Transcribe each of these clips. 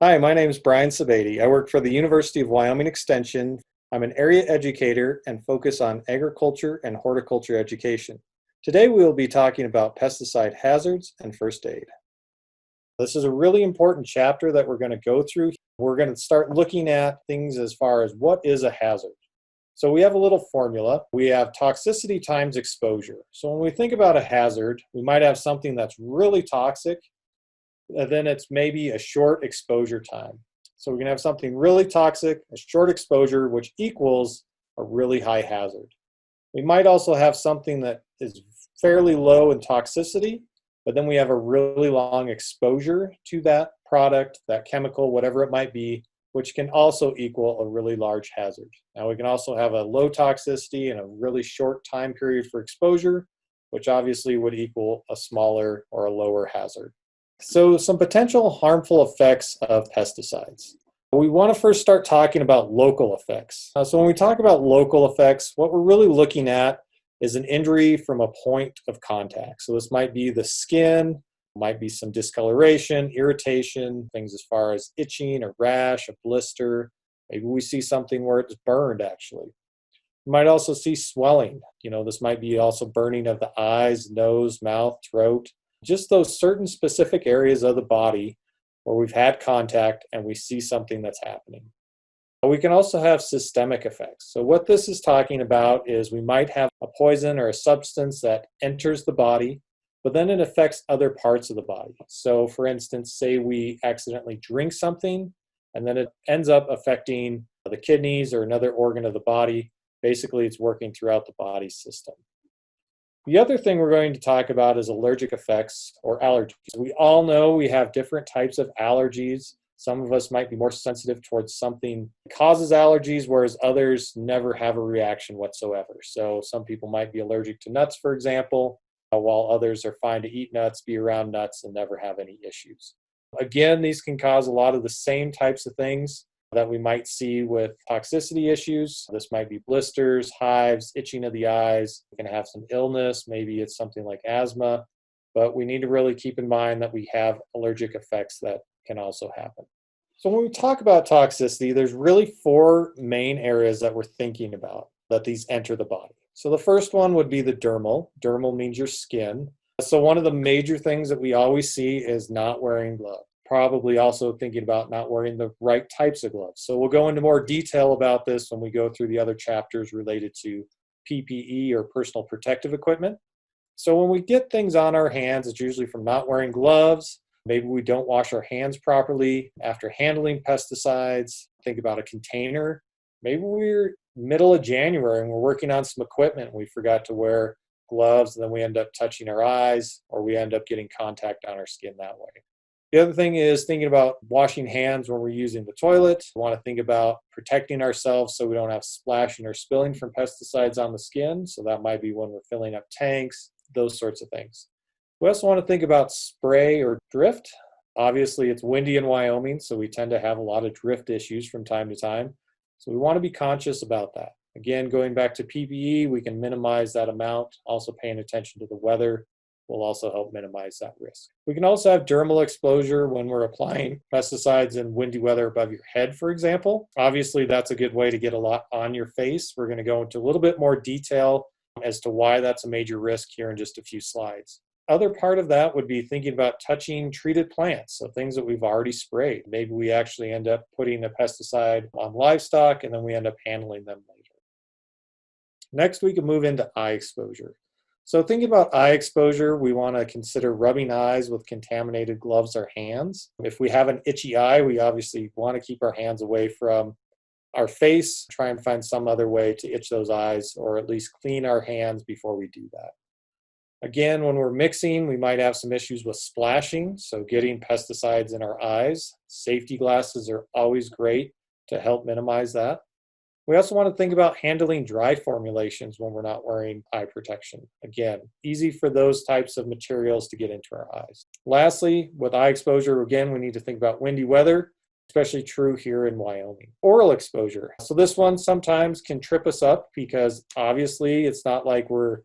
Hi, my name is Brian Sebade. I work for the University of Wyoming Extension. I'm an area educator and focus on agriculture and horticulture education. Today we will be talking about pesticide hazards and first aid. This is a really important chapter that we're going to go through. We're going to start looking at things as far as what is a hazard. So we have a little formula. We have toxicity times exposure. So when we think about a hazard, we might have something that's really toxic, then it's maybe a short exposure time. So we can have something really toxic, a short exposure, which equals a really high hazard. We might also have something that is fairly low in toxicity, but then we have a really long exposure to that product, that chemical, whatever it might be, which can also equal a really large hazard. Now we can also have a low toxicity and a really short time period for exposure, which obviously would equal a smaller or a lower hazard. So some potential harmful effects of pesticides. We want to first start talking about local effects. So when we talk about local effects, what we're really looking at is an injury from a point of contact. So this might be the skin, might be some discoloration, irritation, things as far as itching, a rash, a blister. Maybe we see something where it's burned actually. You might also see swelling. This might be also burning of the eyes, nose, mouth, throat. Just those certain specific areas of the body where we've had contact and we see something that's happening. We can also have systemic effects. So what this is talking about is we might have a poison or a substance that enters the body, but then it affects other parts of the body. So for instance, say we accidentally drink something and then it ends up affecting the kidneys or another organ of the body. Basically, it's working throughout the body system. The other thing we're going to talk about is allergic effects or allergies. We all know we have different types of allergies. Some of us might be more sensitive towards something that causes allergies, whereas others never have a reaction whatsoever. So some people might be allergic to nuts, for example, while others are fine to eat nuts, be around nuts, and never have any issues. Again, these can cause a lot of the same types of things that we might see with toxicity issues. This might be blisters, hives, itching of the eyes. We can have some illness. Maybe it's something like asthma, but we need to really keep in mind that we have allergic effects that can also happen. So when we talk about toxicity, there's really four main areas that we're thinking about that these enter the body. So the first one would be the dermal. Dermal means your skin. So one of the major things that we always see is not wearing gloves. Probably also thinking about not wearing the right types of gloves. So we'll go into more detail about this when we go through the other chapters related to PPE or personal protective equipment. So when we get things on our hands, it's usually from not wearing gloves. Maybe we don't wash our hands properly after handling pesticides. Think about a container. Maybe we're middle of January and we're working on some equipment and we forgot to wear gloves, and then we end up touching our eyes or we end up getting contact on our skin that way. The other thing is thinking about washing hands when we're using the toilet. We want to think about protecting ourselves so we don't have splashing or spilling from pesticides on the skin. So that might be when we're filling up tanks, those sorts of things. We also want to think about spray or drift. Obviously, it's windy in Wyoming, so we tend to have a lot of drift issues from time to time. So we want to be conscious about that. Again, going back to PPE, we can minimize that amount. Also paying attention to the weather will also help minimize that risk. We can also have dermal exposure when we're applying pesticides in windy weather above your head, for example. Obviously, that's a good way to get a lot on your face. We're going to go into a little bit more detail as to why that's a major risk here in just a few slides. Other part of that would be thinking about touching treated plants, so things that we've already sprayed. Maybe we actually end up putting a pesticide on livestock and then we end up handling them later. Next, we can move into eye exposure. So thinking about eye exposure, we want to consider rubbing eyes with contaminated gloves or hands. If we have an itchy eye, we obviously want to keep our hands away from our face, try and find some other way to itch those eyes or at least clean our hands before we do that. Again, when we're mixing, we might have some issues with splashing, so getting pesticides in our eyes. Safety glasses are always great to help minimize that. We also want to think about handling dry formulations when we're not wearing eye protection. Again, easy for those types of materials to get into our eyes. Lastly, with eye exposure, again, we need to think about windy weather, especially true here in Wyoming. Oral exposure. So this one sometimes can trip us up because obviously it's not like we're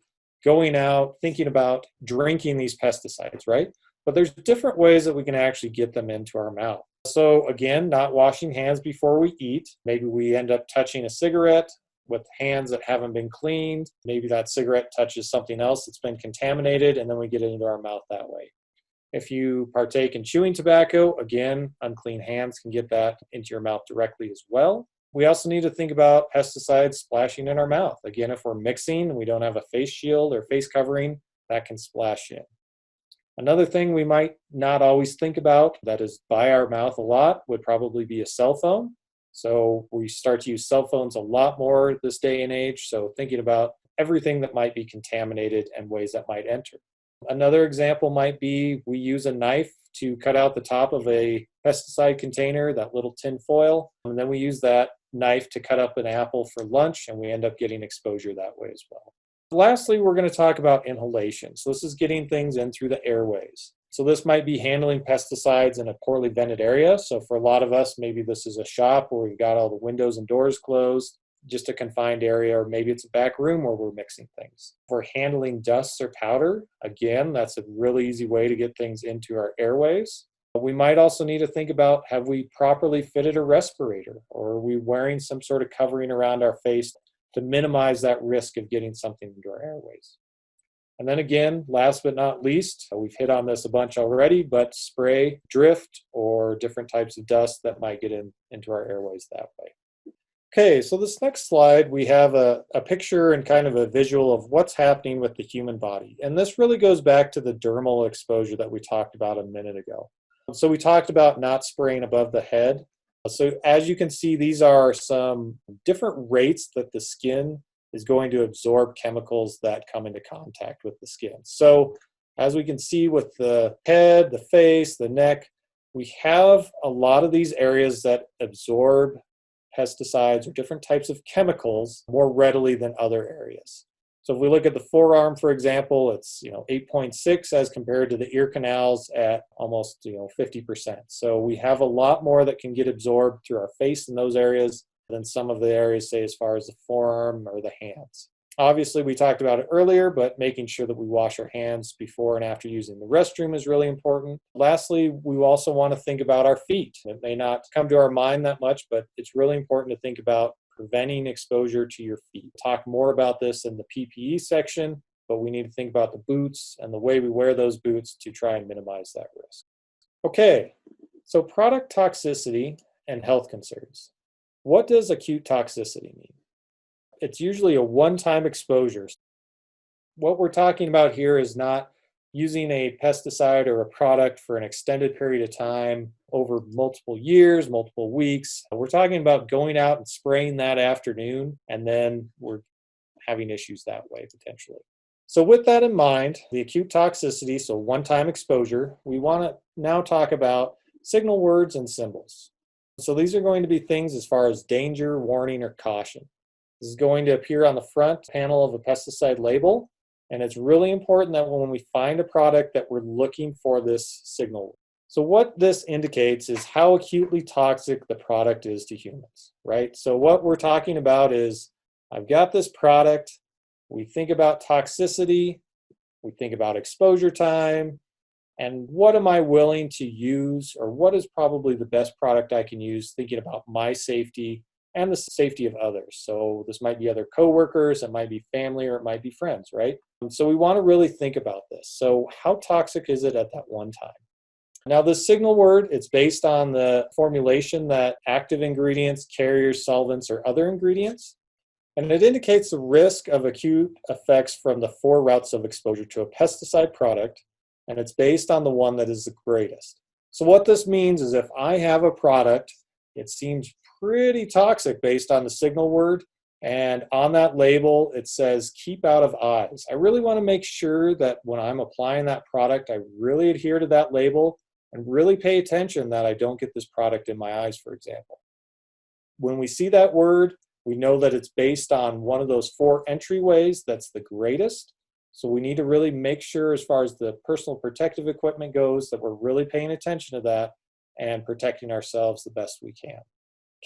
going out thinking about drinking these pesticides, right? But there's different ways that we can actually get them into our mouth. So again, not washing hands before we eat. Maybe we end up touching a cigarette with hands that haven't been cleaned. Maybe that cigarette touches something else that's been contaminated, and then we get it into our mouth that way. If you partake in chewing tobacco, again, unclean hands can get that into your mouth directly as well. We also need to think about pesticides splashing in our mouth. Again, if we're mixing and we don't have a face shield or face covering, that can splash in. Another thing we might not always think about that is by our mouth a lot would probably be a cell phone. So we start to use cell phones a lot more this day and age. So thinking about everything that might be contaminated and ways that might enter. Another example might be we use a knife to cut out the top of a pesticide container, that little tin foil, and then we use that knife to cut up an apple for lunch, and we end up getting exposure that way as well. Lastly, we're going to talk about inhalation. So this is getting things in through the airways. So this might be handling pesticides in a poorly vented area. So for a lot of us, maybe this is a shop where we've got all the windows and doors closed, just a confined area, or maybe it's a back room where we're mixing things. If we're handling dusts or powder, again, that's a really easy way to get things into our airways. We might also need to think about, have we properly fitted a respirator, or are we wearing some sort of covering around our face to minimize that risk of getting something into our airways. And then again, last but not least, we've hit on this a bunch already, but spray drift or different types of dust that might get into our airways that way. Okay, so this next slide, we have a picture and kind of a visual of what's happening with the human body. And this really goes back to the dermal exposure that we talked about a minute ago. So we talked about not spraying above the head. So as you can see, these are some different rates that the skin is going to absorb chemicals that come into contact with the skin. So as we can see with the head, the face, the neck, we have a lot of these areas that absorb pesticides or different types of chemicals more readily than other areas. So if we look at the forearm, for example, it's 8.6 as compared to the ear canals at almost 50%. So we have a lot more that can get absorbed through our face in those areas than some of the areas, say, as far as the forearm or the hands. Obviously, we talked about it earlier, but making sure that we wash our hands before and after using the restroom is really important. Lastly, we also want to think about our feet. It may not come to our mind that much, but it's really important to think about preventing exposure to your feet. We'll talk more about this in the PPE section, but we need to think about the boots and the way we wear those boots to try and minimize that risk. Okay, so product toxicity and health concerns. What does acute toxicity mean? It's usually a one-time exposure. What we're talking about here is not using a pesticide or a product for an extended period of time over multiple years, multiple weeks. We're talking about going out and spraying that afternoon, and then we're having issues that way potentially. So with that in mind, the acute toxicity, so one-time exposure, we want to now talk about signal words and symbols. So these are going to be things as far as danger, warning, or caution. This is going to appear on the front panel of a pesticide label, and it's really important that when we find a product that we're looking for this signal. So what this indicates is how acutely toxic the product is to humans, right? So what we're talking about is, I've got this product, we think about toxicity, we think about exposure time, and what am I willing to use, or what is probably the best product I can use, thinking about my safety and the safety of others. So this might be other coworkers, it might be family, or it might be friends, right? So we want to really think about this. So how toxic is it at that one time? Now this signal word, it's based on the formulation that active ingredients, carriers, solvents, or other ingredients. And it indicates the risk of acute effects from the 4 routes of exposure to a pesticide product, and it's based on the one that is the greatest. So what this means is if I have a product, it seems pretty toxic based on the signal word, and on that label it says keep out of eyes. I really want to make sure that when I'm applying that product, I really adhere to that label and really pay attention that I don't get this product in my eyes, for example. When we see that word, we know that it's based on one of those 4 entryways that's the greatest. So we need to really make sure, as far as the personal protective equipment goes, that we're really paying attention to that and protecting ourselves the best we can.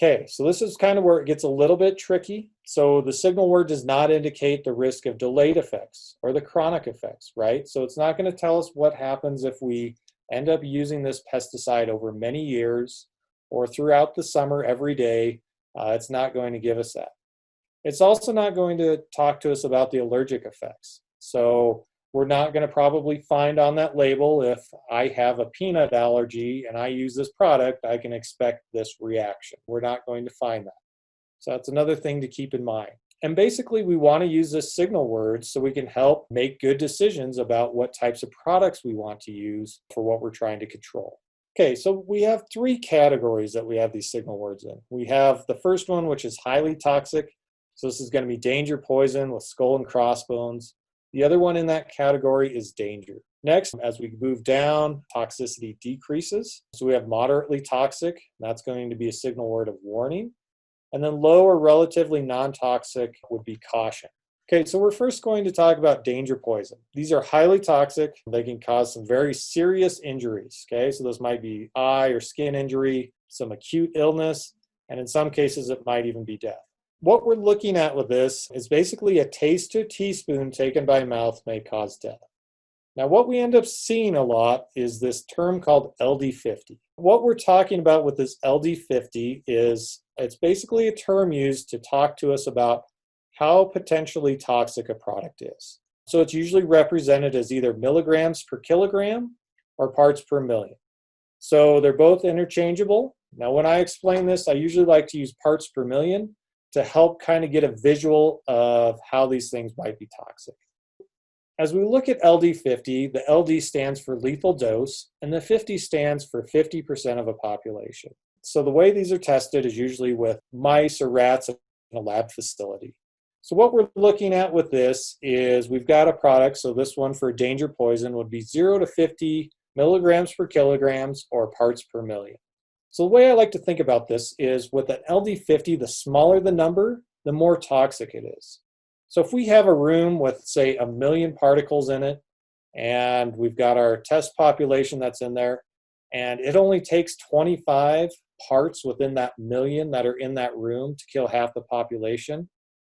Okay, so this is kind of where it gets a little bit tricky. So the signal word does not indicate the risk of delayed effects or the chronic effects, right? So it's not going to tell us what happens if we end up using this pesticide over many years, or throughout the summer every day, it's not going to give us that. It's also not going to talk to us about the allergic effects. So we're not going to probably find on that label, if I have a peanut allergy and I use this product, I can expect this reaction. We're not going to find that. So that's another thing to keep in mind. And basically, we want to use this signal word so we can help make good decisions about what types of products we want to use for what we're trying to control. Okay, so we have three categories that we have these signal words in. We have the first one, which is highly toxic. So this is going to be danger, poison with skull and crossbones. The other one in that category is danger. Next, as we move down, toxicity decreases. So we have moderately toxic. That's going to be a signal word of warning. And then low or relatively non-toxic would be caution. Okay, so we're first going to talk about danger poison. These are highly toxic. They can cause some very serious injuries. Okay, so this might be eye or skin injury, some acute illness, and in some cases it might even be death. What we're looking at with this is basically a taste to a teaspoon taken by mouth may cause death. Now, what we end up seeing a lot is this term called LD50. What we're talking about with this LD50 is it's basically a term used to talk to us about how potentially toxic a product is. So it's usually represented as either milligrams per kilogram or parts per million. So they're both interchangeable. Now, when I explain this, I usually like to use parts per million to help kind of get a visual of how these things might be toxic. As we look at LD50, the LD stands for lethal dose, and the 50 stands for 50% of a population. So the way these are tested is usually with mice or rats in a lab facility. So what we're looking at with this is we've got a product, so this one for danger poison would be 0 to 50 milligrams per kilograms or parts per million. So the way I like to think about this is with an LD50, the smaller the number, the more toxic it is. So if we have a room with, say, 1 million particles in it, and we've got our test population that's in there, and it only takes 25 parts within that million that are in that room to kill half the population,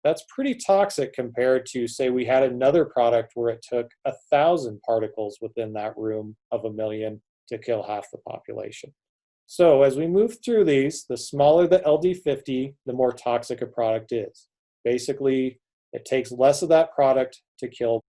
that's pretty toxic compared to, say, we had another product where it took 1,000 particles within that room of 1 million to kill half the population. So as we move through these, the smaller the LD50, the more toxic a product is. Basically, it takes less of that product to kill.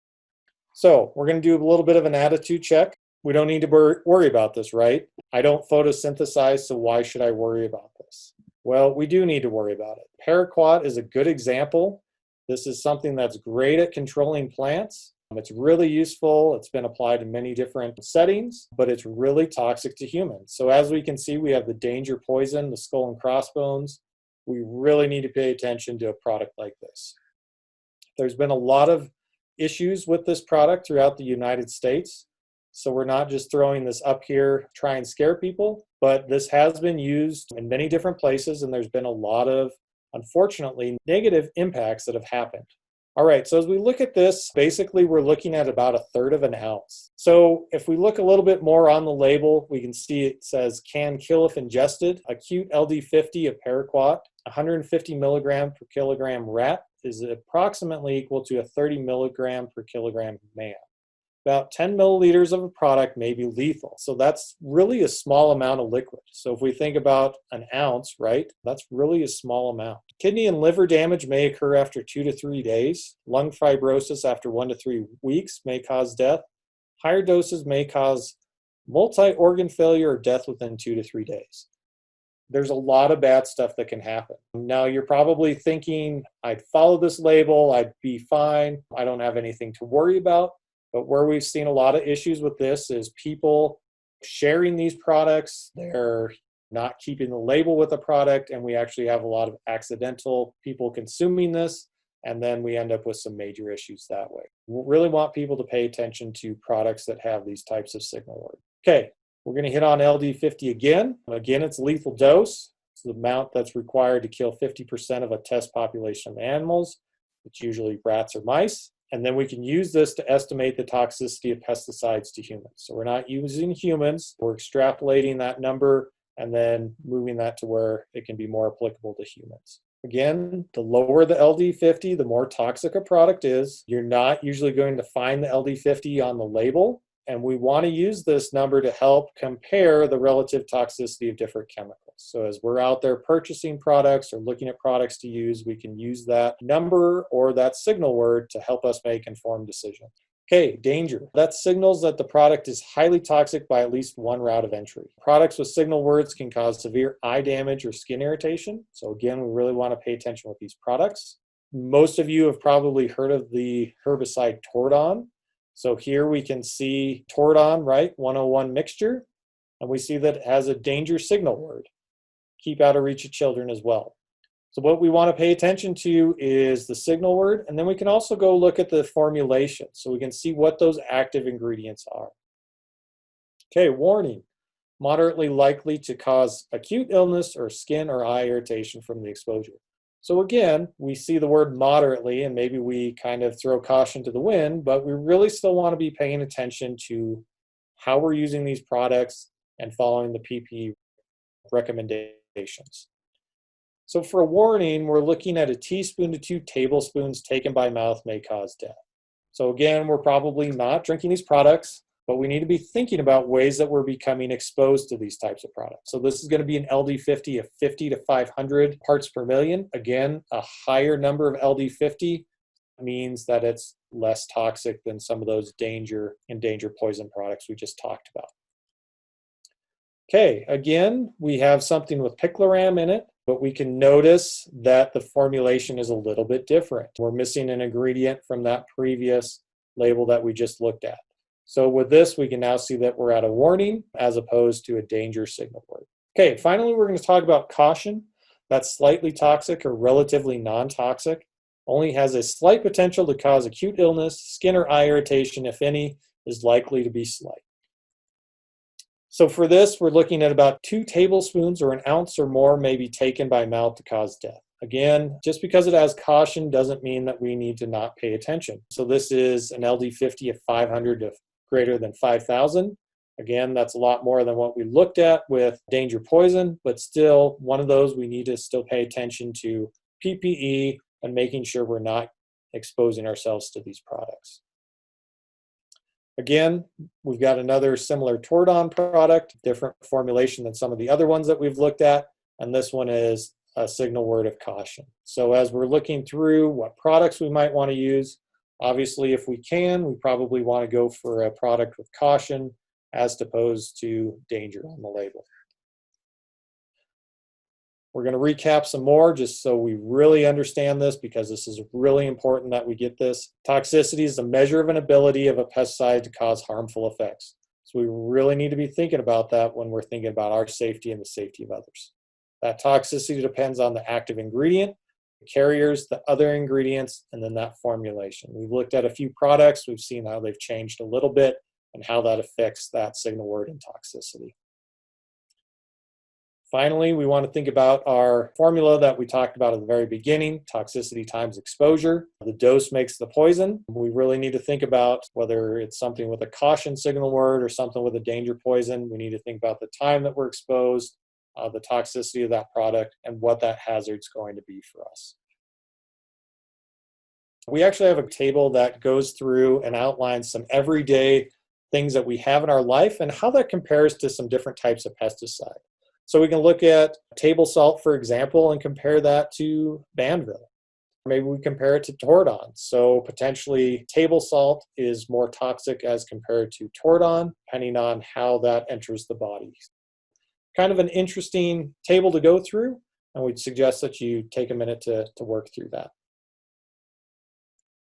So we're going to do a little bit of an attitude check. We don't need to worry about this, right? I don't photosynthesize, so why should I worry about this? Well, we do need to worry about it. Paraquat is a good example. This is something that's great at controlling plants. It's really useful. It's been applied in many different settings, but it's really toxic to humans. So as we can see, we have the danger poison, the skull and crossbones. We really need to pay attention to a product like this. There's been a lot of issues with this product throughout the United States. So we're not just throwing this up here to try and scare people, but this has been used in many different places, and there's been a lot of, unfortunately, negative impacts that have happened. All right, so as we look at this, basically we're looking at about 1/3 of an ounce. So if we look a little bit more on the label, we can see it says can kill if ingested. Acute LD50 of paraquat, 150 milligram per kilogram rat is approximately equal to a 30 milligram per kilogram man. About 10 milliliters of a product may be lethal. So that's really a small amount of liquid. So if we think about an ounce, right, that's really a small amount. Kidney and liver damage may occur after 2 to 3 days. Lung fibrosis after 1 to 3 weeks may cause death. Higher doses may cause multi-organ failure or death within 2 to 3 days. There's a lot of bad stuff that can happen. Now you're probably thinking, I'd follow this label, I'd be fine, I don't have anything to worry about. But where we've seen a lot of issues with this is people sharing these products, they're not keeping the label with the product, and we actually have a lot of accidental people consuming this, and then we end up with some major issues that way. We really want people to pay attention to products that have these types of signal words. Okay, we're going to hit on LD50 again. Again, it's lethal dose. It's the amount that's required to kill 50% of a test population of animals. It's usually rats or mice. And then we can use this to estimate the toxicity of pesticides to humans. So we're not using humans, we're extrapolating that number and then moving that to where it can be more applicable to humans. Again, the lower the LD50, the more toxic a product is. You're not usually going to find the LD50 on the label. And we want to use this number to help compare the relative toxicity of different chemicals. So as we're out there purchasing products or looking at products to use, we can use that number or that signal word to help us make informed decisions. Okay, danger. That signals that the product is highly toxic by at least one route of entry. Products with signal words can cause severe eye damage or skin irritation. So again, we really want to pay attention with these products. Most of you have probably heard of the herbicide Tordon. So here we can see Tordon, right? 101 mixture. And we see that it has a danger signal word. Keep out of reach of children as well. So what we want to pay attention to is the signal word, and then we can also go look at the formulation so we can see what those active ingredients are. Okay, warning. Moderately likely to cause acute illness or skin or eye irritation from the exposure. So again, we see the word moderately and maybe we kind of throw caution to the wind, but we really still want to be paying attention to how we're using these products and following the PPE recommendations. So for a warning, we're looking at a teaspoon to 2 tablespoons taken by mouth may cause death. So again, we're probably not drinking these products, but we need to be thinking about ways that we're becoming exposed to these types of products. So this is going to be an LD50 of 50 to 500 parts per million. Again, a higher number of LD50 means that it's less toxic than some of those danger and danger poison products we just talked about. Okay, again, we have something with picloram in it, but we can notice that the formulation is a little bit different. We're missing an ingredient from that previous label that we just looked at. So with this, we can now see that we're at a warning as opposed to a danger signal word. Okay, finally, we're going to talk about caution. That's slightly toxic or relatively non-toxic. Only has a slight potential to cause acute illness, skin or eye irritation, if any, is likely to be slight. So for this, we're looking at about 2 tablespoons or an ounce or more may be taken by mouth to cause death. Again, just because it has caution doesn't mean that we need to not pay attention. So this is an LD50 of 500 to greater than 5,000. Again, that's a lot more than what we looked at with danger poison, but still one of those we need to still pay attention to PPE and making sure we're not exposing ourselves to these products. Again, we've got another similar Tordon product, different formulation than some of the other ones that we've looked at, and this one is a signal word of caution. So as we're looking through what products we might want to use, obviously if we can, we probably want to go for a product with caution as opposed to danger on the label. We're going to recap some more just so we really understand this because this is really important that we get this. Toxicity is a measure of an ability of a pesticide to cause harmful effects. So we really need to be thinking about that when we're thinking about our safety and the safety of others. That toxicity depends on the active ingredient, the carriers, the other ingredients, and then that formulation. We've looked at a few products. We've seen how they've changed a little bit and how that affects that signal word and toxicity. Finally, we want to think about our formula that we talked about at the very beginning, toxicity times exposure. The dose makes the poison. We really need to think about whether it's something with a caution signal word or something with a danger poison. We need to think about the time that we're exposed, the toxicity of that product, and what that hazard's going to be for us. We actually have a table that goes through and outlines some everyday things that we have in our life and how that compares to some different types of pesticide. So we can look at table salt, for example, and compare that to Banville. Maybe we compare it to Tordon. So potentially table salt is more toxic as compared to Tordon, depending on how that enters the body. Kind of an interesting table to go through, and we'd suggest that you take a minute to work through that.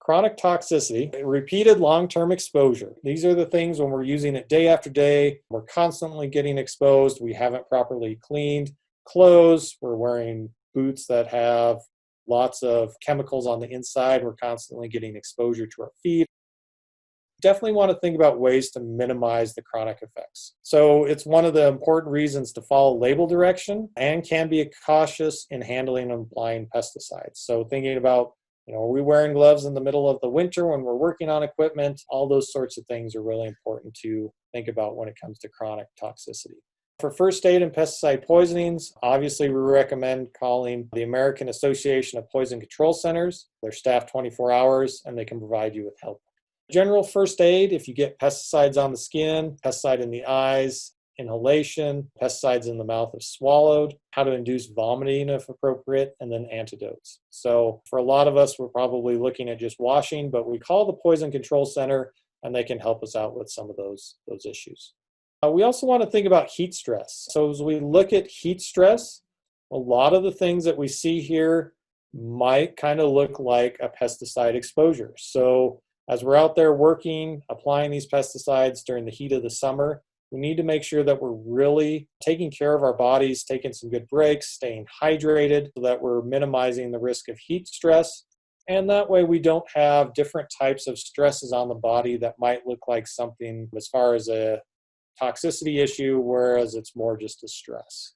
Chronic toxicity, repeated long-term exposure. These are the things when we're using it day after day, we're constantly getting exposed, we haven't properly cleaned clothes, we're wearing boots that have lots of chemicals on the inside, we're constantly getting exposure to our feet. Definitely want to think about ways to minimize the chronic effects. So it's one of the important reasons to follow label direction and can be cautious in handling and applying pesticides. So thinking about, are we wearing gloves in the middle of the winter when we're working on equipment? All those sorts of things are really important to think about when it comes to chronic toxicity. For first aid and pesticide poisonings, obviously we recommend calling the American Association of Poison Control Centers. They're staffed 24 hours and they can provide you with help. General first aid, if you get pesticides on the skin, pesticide in the eyes, inhalation, pesticides in the mouth if swallowed, how to induce vomiting if appropriate, and then antidotes. So for a lot of us, we're probably looking at just washing, but we call the Poison Control Center and they can help us out with some of those issues. We also want to think about heat stress. So as we look at heat stress, a lot of the things that we see here might kind of look like a pesticide exposure. So as we're out there working, applying these pesticides during the heat of the summer, we need to make sure that we're really taking care of our bodies, taking some good breaks, staying hydrated so that we're minimizing the risk of heat stress. And that way we don't have different types of stresses on the body that might look like something as far as a toxicity issue, whereas it's more just a stress.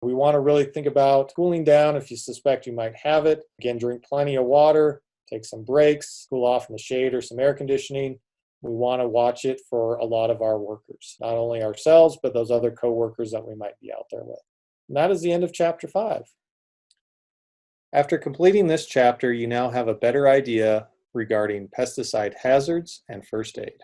We want to really think about cooling down if you suspect you might have it. Again, drink plenty of water, take some breaks, cool off in the shade or some air conditioning. We want to watch it for a lot of our workers, not only ourselves, but those other coworkers that we might be out there with. And that is the end of Chapter 5. After completing this chapter, you now have a better idea regarding pesticide hazards and first aid.